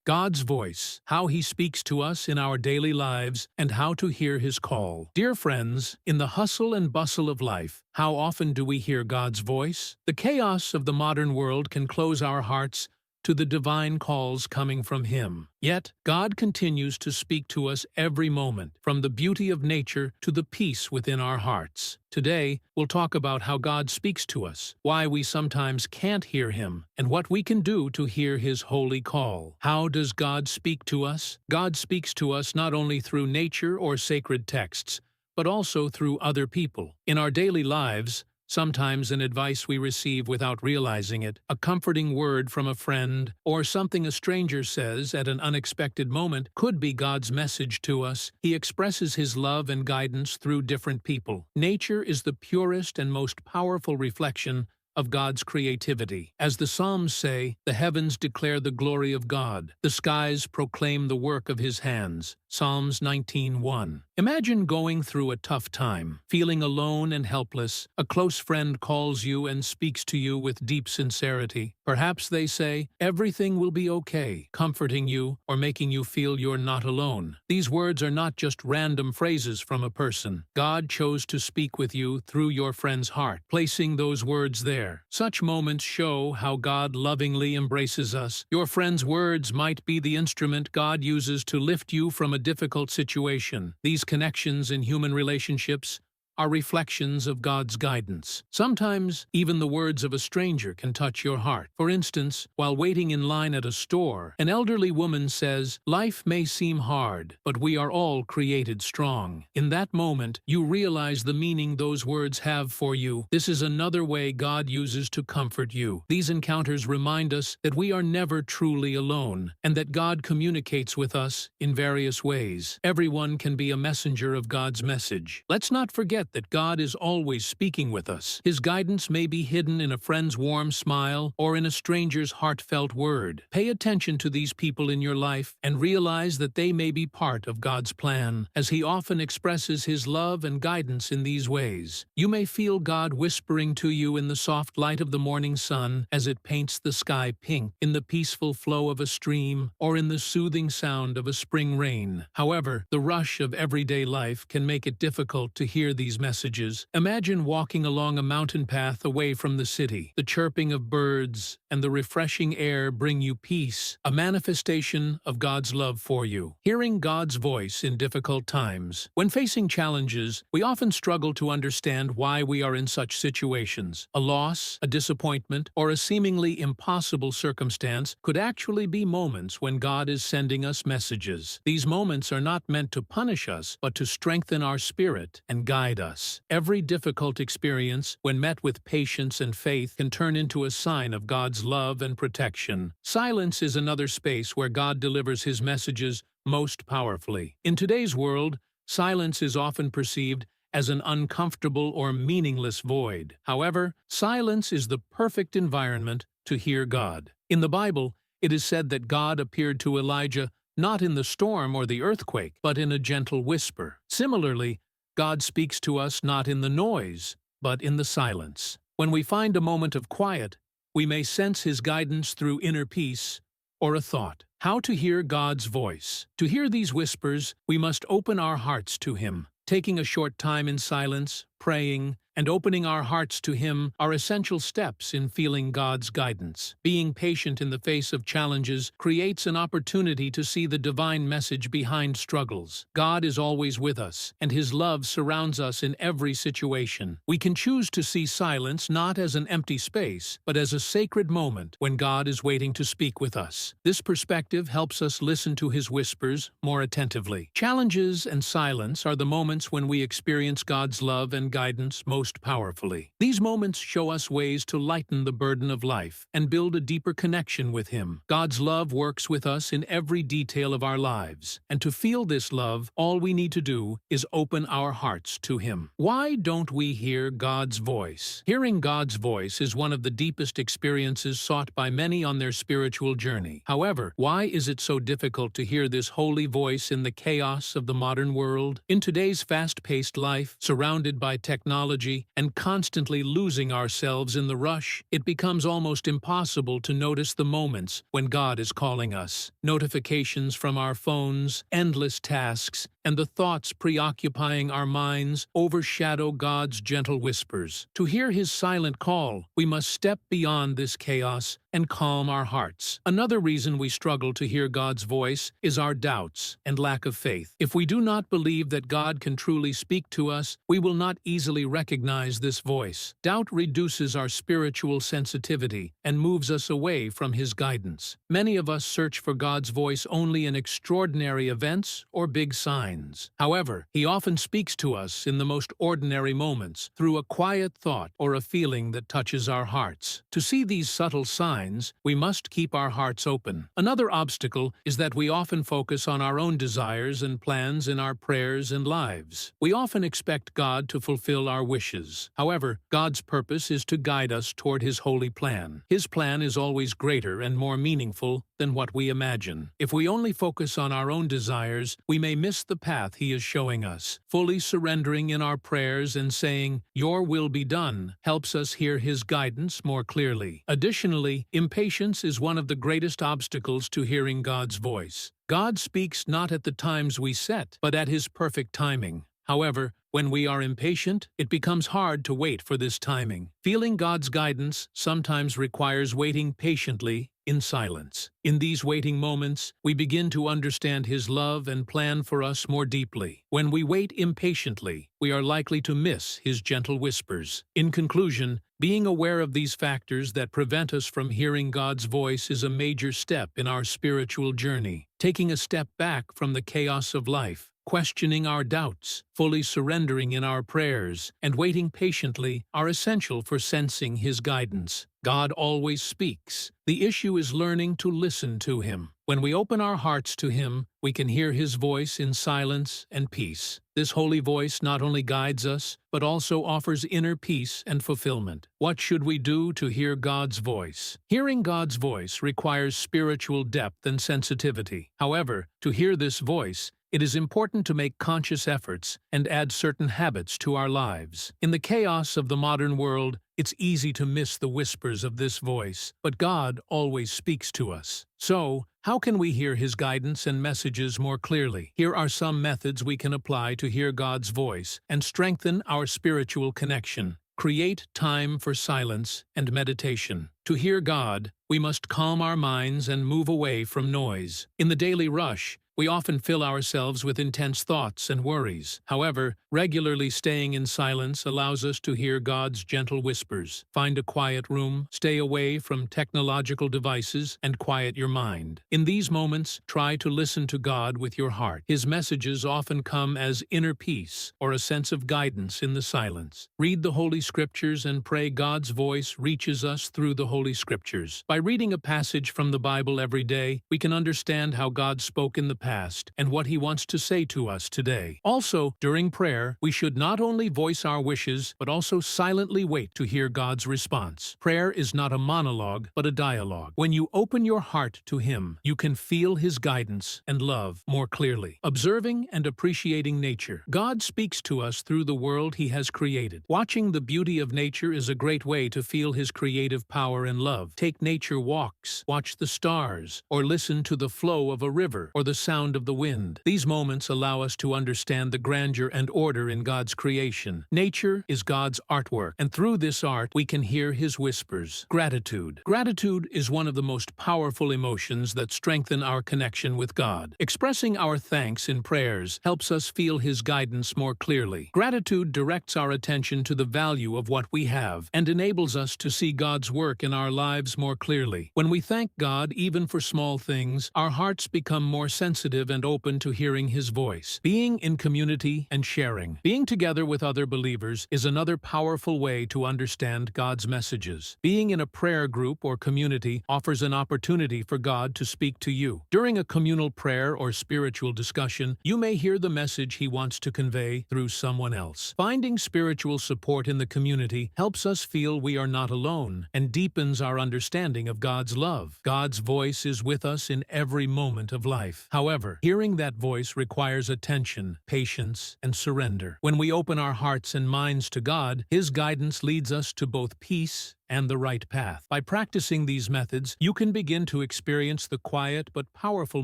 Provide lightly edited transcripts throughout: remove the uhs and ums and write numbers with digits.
God's voice, how He speaks to us in our daily lives, and how to hear His call. Dear friends, in the hustle and bustle of life, how often do we hear God's voice? The chaos of the modern world can close our hearts to the divine calls coming from Him. Yet, God continues to speak to us every moment, from the beauty of nature to the peace within our hearts. Today, we'll talk about how God speaks to us, why we sometimes can't hear Him, and what we can do to hear His holy call. How does God speak to us? God speaks to us not only through nature or sacred texts, but also through other people. In our daily lives, sometimes an advice we receive without realizing it, a comforting word from a friend, or something a stranger says at an unexpected moment could be God's message to us. He expresses His love and guidance through different people. Nature is the purest and most powerful reflection of God's creativity. As the Psalms say, the heavens declare the glory of God. The skies proclaim the work of His hands. Psalms 19:1. Imagine going through a tough time, feeling alone and helpless. A close friend calls you and speaks to you with deep sincerity. Perhaps they say, "Everything will be okay," comforting you or making you feel you're not alone. These words are not just random phrases from a person. God chose to speak with you through your friend's heart, placing those words there. Such moments show how God lovingly embraces us. Your friend's words might be the instrument God uses to lift you from a difficult situation. These connections in human relationships are reflections of God's guidance. Sometimes, even the words of a stranger can touch your heart. For instance, while waiting in line at a store, an elderly woman says, "Life may seem hard, but we are all created strong." In that moment, you realize the meaning those words have for you. This is another way God uses to comfort you. These encounters remind us that we are never truly alone, and that God communicates with us in various ways. Everyone can be a messenger of God's message. Let's not forget that God is always speaking with us. His guidance may be hidden in a friend's warm smile or in a stranger's heartfelt word. Pay attention to these people in your life and realize that they may be part of God's plan, as He often expresses His love and guidance in these ways. You may feel God whispering to you in the soft light of the morning sun as it paints the sky pink, in the peaceful flow of a stream, or in the soothing sound of a spring rain. However, the rush of everyday life can make it difficult to hear these messages. Imagine walking along a mountain path away from the city. The chirping of birds and the refreshing air bring you peace, a manifestation of God's love for you. Hearing God's voice in difficult times. When facing challenges, we often struggle to understand why we are in such situations. A loss, a disappointment, or a seemingly impossible circumstance could actually be moments when God is sending us messages. These moments are not meant to punish us, but to strengthen our spirit and guide us. Every difficult experience, when met with patience and faith, can turn into a sign of God's love and protection. Silence is another space where God delivers His messages most powerfully. In today's world, silence is often perceived as an uncomfortable or meaningless void. However, silence is the perfect environment to hear God. In the Bible, it is said that God appeared to Elijah not in the storm or the earthquake, but in a gentle whisper. Similarly, God speaks to us not in the noise, but in the silence. When we find a moment of quiet, we may sense His guidance through inner peace or a thought. How to hear God's voice. To hear these whispers, we must open our hearts to Him. Taking a short time in silence, praying, and opening our hearts to Him are essential steps in feeling God's guidance. Being patient in the face of challenges creates an opportunity to see the divine message behind struggles. God is always with us, and His love surrounds us in every situation. We can choose to see silence not as an empty space, but as a sacred moment when God is waiting to speak with us. This perspective helps us listen to His whispers more attentively. Challenges and silence are the moments when we experience God's love and guidance most powerfully. These moments show us ways to lighten the burden of life and build a deeper connection with Him. God's love works with us in every detail of our lives, and to feel this love, all we need to do is open our hearts to Him. Why don't we hear God's voice? Hearing God's voice is one of the deepest experiences sought by many on their spiritual journey. However, why is it so difficult to hear this holy voice in the chaos of the modern world? In today's fast-paced life, surrounded by technology hurry and constantly losing ourselves in the rush, it becomes almost impossible to notice the moments when God is calling us. Notifications from our phones, endless tasks, and the thoughts preoccupying our minds overshadow God's gentle whispers. To hear His silent call, we must step beyond this chaos and calm our hearts. Another reason we struggle to hear God's voice is our doubts and lack of faith. If we do not believe that God can truly speak to us, we will not easily recognize this voice. Doubt reduces our spiritual sensitivity and moves us away from His guidance. Many of us search for God's voice only in extraordinary events or big signs. However, He often speaks to us in the most ordinary moments, through a quiet thought or a feeling that touches our hearts. To see these subtle signs, we must keep our hearts open. Another obstacle is that we often focus on our own desires and plans in our prayers and lives. We often expect God to fulfill our wishes. However, God's purpose is to guide us toward His holy plan. His plan is always greater and more meaningful than what we imagine. If we only focus on our own desires, we may miss the path He is showing us. Fully surrendering in our prayers and saying, "Your will be done," helps us hear His guidance more clearly. Additionally, impatience is one of the greatest obstacles to hearing God's voice. God speaks not at the times we set, but at His perfect timing. However, when we are impatient, it becomes hard to wait for this timing. Feeling God's guidance sometimes requires waiting patiently in silence. In these waiting moments, we begin to understand His love and plan for us more deeply. When we wait impatiently, we are likely to miss His gentle whispers. In conclusion, being aware of these factors that prevent us from hearing God's voice is a major step in our spiritual journey. Taking a step back from the chaos of life, questioning our doubts, fully surrendering in our prayers, and waiting patiently are essential for sensing His guidance. God always speaks. The issue is learning to listen to Him. When we open our hearts to Him, we can hear His voice in silence and peace. This holy voice not only guides us, but also offers inner peace and fulfillment. What should we do to hear God's voice? Hearing God's voice requires spiritual depth and sensitivity. However, to hear this voice, it is important to make conscious efforts and add certain habits to our lives. In the chaos of the modern world, it's easy to miss the whispers of this voice, but God always speaks to us. So, how can we hear His guidance and messages more clearly? Here are some methods we can apply to hear God's voice and strengthen our spiritual connection. Create time for silence and meditation. To hear God, we must calm our minds and move away from noise. In the daily rush, we often fill ourselves with intense thoughts and worries. However, regularly staying in silence allows us to hear God's gentle whispers. Find a quiet room, stay away from technological devices, and quiet your mind. In these moments, try to listen to God with your heart. His messages often come as inner peace or a sense of guidance in the silence. Read the Holy Scriptures and pray God's voice reaches us through the Holy Scriptures. By reading a passage from the Bible every day, we can understand how God spoke in the past and what He wants to say to us today. Also, during prayer, we should not only voice our wishes, but also silently wait to hear God's response. Prayer is not a monologue, but a dialogue. When you open your heart to Him, you can feel His guidance and love more clearly. Observing and appreciating nature. God speaks to us through the world He has created. Watching the beauty of nature is a great way to feel His creative power and love. Take nature walks, watch the stars, or listen to the flow of a river or the sound of the wind. These moments allow us to understand the grandeur and order in God's creation. Nature is God's artwork, and through this art, we can hear His whispers. Gratitude. Gratitude is one of the most powerful emotions that strengthen our connection with God. Expressing our thanks in prayers helps us feel His guidance more clearly. Gratitude directs our attention to the value of what we have and enables us to see God's work in our lives more clearly. When we thank God even for small things, our hearts become more sensitive and open to hearing His voice. Being in community and sharing. Being together with other believers is another powerful way to understand God's messages. Being in a prayer group or community offers an opportunity for God to speak to you. During a communal prayer or spiritual discussion, you may hear the message He wants to convey through someone else. Finding spiritual support in the community helps us feel we are not alone and deepens our understanding of God's love. God's voice is with us in every moment of life. However, However, hearing that voice requires attention, patience, and surrender. When we open our hearts and minds to God, His guidance leads us to both peace and the right path. By practicing these methods, you can begin to experience the quiet but powerful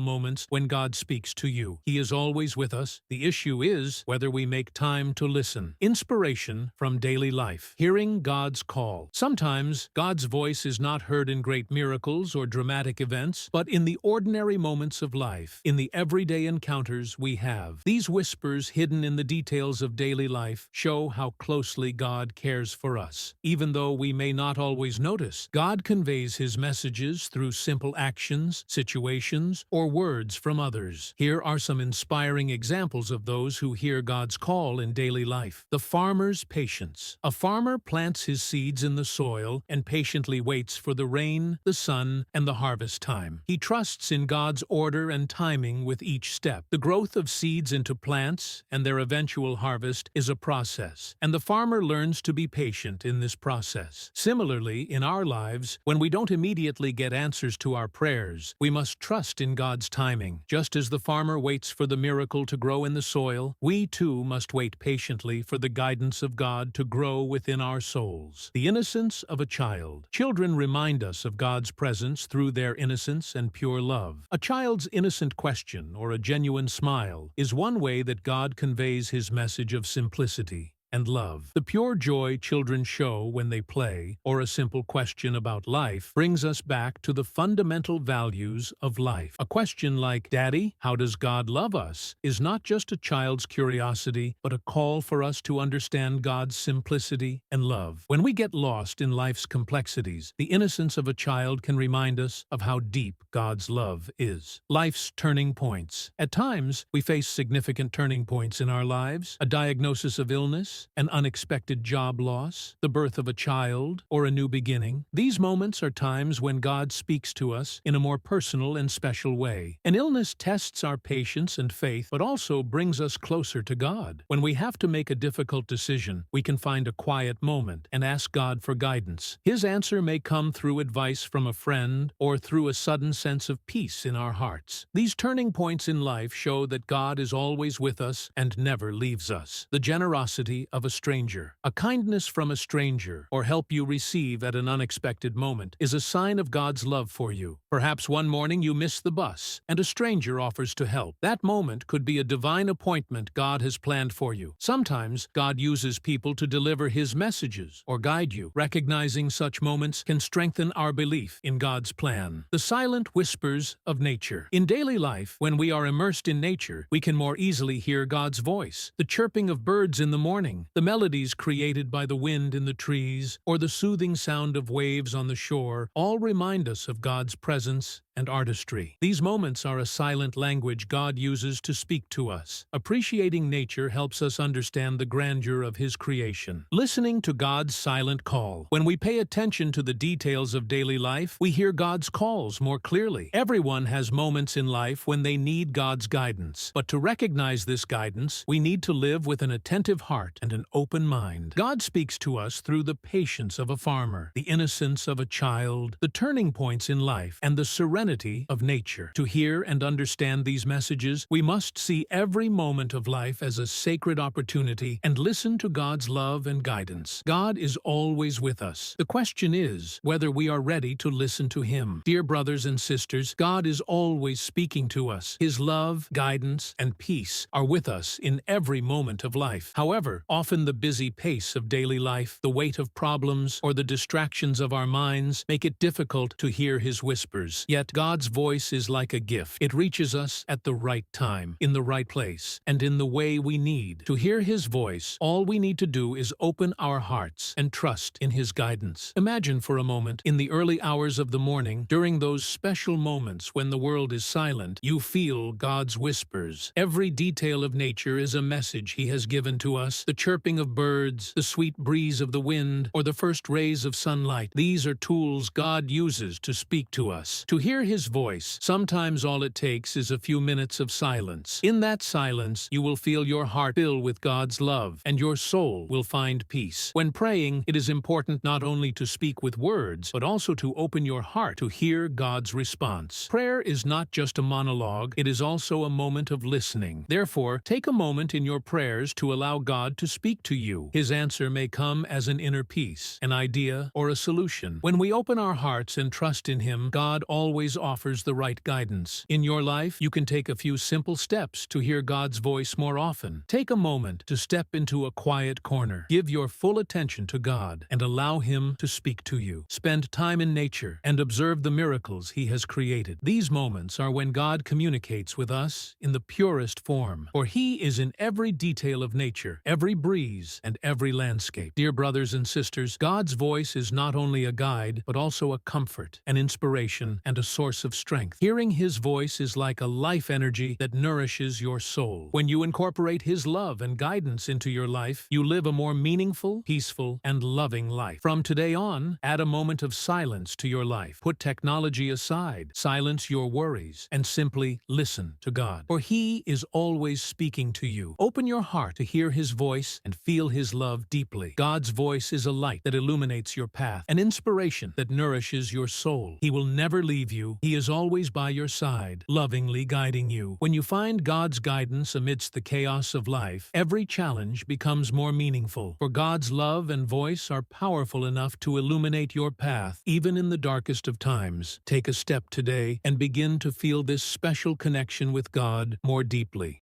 moments when God speaks to you. He is always with us. The issue is whether we make time to listen. Inspiration from daily life. Hearing God's call. Sometimes God's voice is not heard in great miracles or dramatic events, but in the ordinary moments of life, in the everyday encounters we have. These whispers hidden in the details of daily life show how closely God cares for us. Even though we may not always notice, God conveys His messages through simple actions, situations, or words from others. Here are some inspiring examples of those who hear God's call in daily life. The farmer's patience. A farmer plants his seeds in the soil and patiently waits for the rain, the sun, and the harvest time. He trusts in God's order and timing with each step. The growth of seeds into plants and their eventual harvest is a process, and the farmer learns to be patient in this process. Similarly, in our lives, when we don't immediately get answers to our prayers, we must trust in God's timing. Just as the farmer waits for the miracle to grow in the soil, we too must wait patiently for the guidance of God to grow within our souls. The innocence of a child. Children remind us of God's presence through their innocence and pure love. A child's innocent question or a genuine smile is one way that God conveys His message of simplicity and love. The pure joy children show when they play, or a simple question about life, brings us back to the fundamental values of life. A question like, "Daddy, how does God love us?" is not just a child's curiosity, but a call for us to understand God's simplicity and love. When we get lost in life's complexities, the innocence of a child can remind us of how deep God's love is. Life's turning points. At times, we face significant turning points in our lives: a diagnosis of illness, an unexpected job loss, the birth of a child, or a new beginning. These moments are times when God speaks to us in a more personal and special way. An illness tests our patience and faith, but also brings us closer to God. When we have to make a difficult decision, we can find a quiet moment and ask God for guidance. His answer may come through advice from a friend or through a sudden sense of peace in our hearts. These turning points in life show that God is always with us and never leaves us. The generosity of a stranger. A kindness from a stranger, or help you receive at an unexpected moment, is a sign of God's love for you. Perhaps one morning you miss the bus, and a stranger offers to help. That moment could be a divine appointment God has planned for you. Sometimes God uses people to deliver His messages or guide you. Recognizing such moments can strengthen our belief in God's plan. The silent whispers of nature. In daily life, when we are immersed in nature, we can more easily hear God's voice. The chirping of birds in the morning, the melodies created by the wind in the trees, or the soothing sound of waves on the shore, all remind us of God's presence and artistry. These moments are a silent language God uses to speak to us. Appreciating nature helps us understand the grandeur of His creation. Listening to God's silent call. When we pay attention to the details of daily life, we hear God's calls more clearly. Everyone has moments in life when they need God's guidance. But to recognize this guidance, we need to live with an attentive heart and an open mind. God speaks to us through the patience of a farmer, the innocence of a child, the turning points in life, and the serenity of nature. To hear and understand these messages, we must see every moment of life as a sacred opportunity and listen to God's love and guidance. God is always with us. The question is whether we are ready to listen to Him. Dear brothers and sisters, God is always speaking to us. His love, guidance, and peace are with us in every moment of life. However, often the busy pace of daily life, the weight of problems, or the distractions of our minds make it difficult to hear His whispers. Yet God's voice is like a gift. It reaches us at the right time, in the right place, and in the way we need. To hear His voice, all we need to do is open our hearts and trust in His guidance. Imagine for a moment, in the early hours of the morning, during those special moments when the world is silent, you feel God's whispers. Every detail of nature is a message He has given to us. The chirping of birds, the sweet breeze of the wind, or the first rays of sunlight. These are tools God uses to speak to us. To hear hear His voice, sometimes all it takes is a few minutes of silence. In that silence, you will feel your heart fill with God's love, and your soul will find peace. When praying, it is important not only to speak with words, but also to open your heart to hear God's response. Prayer is not just a monologue, it is also a moment of listening. Therefore, take a moment in your prayers to allow God to speak to you. His answer may come as an inner peace, an idea, or a solution. When we open our hearts and trust in Him, God always offers the right guidance. In your life, you can take a few simple steps to hear God's voice more often. Take a moment to step into a quiet corner. Give your full attention to God and allow Him to speak to you. Spend time in nature and observe the miracles He has created. These moments are when God communicates with us in the purest form, for He is in every detail of nature, every breeze, and every landscape. Dear brothers and sisters, God's voice is not only a guide, but also a comfort, an inspiration, and a source of strength. Hearing His voice is like a life energy that nourishes your soul. When you incorporate His love and guidance into your life, you live a more meaningful, peaceful, and loving life. From today on, add a moment of silence to your life. Put technology aside, silence your worries, and simply listen to God. For He is always speaking to you. Open your heart to hear His voice and feel His love deeply. God's voice is a light that illuminates your path, an inspiration that nourishes your soul. He will never leave you. He is always by your side, lovingly guiding you. When you find God's guidance amidst the chaos of life, every challenge becomes more meaningful. For God's love and voice are powerful enough to illuminate your path, even in the darkest of times. Take a step today and begin to feel this special connection with God more deeply.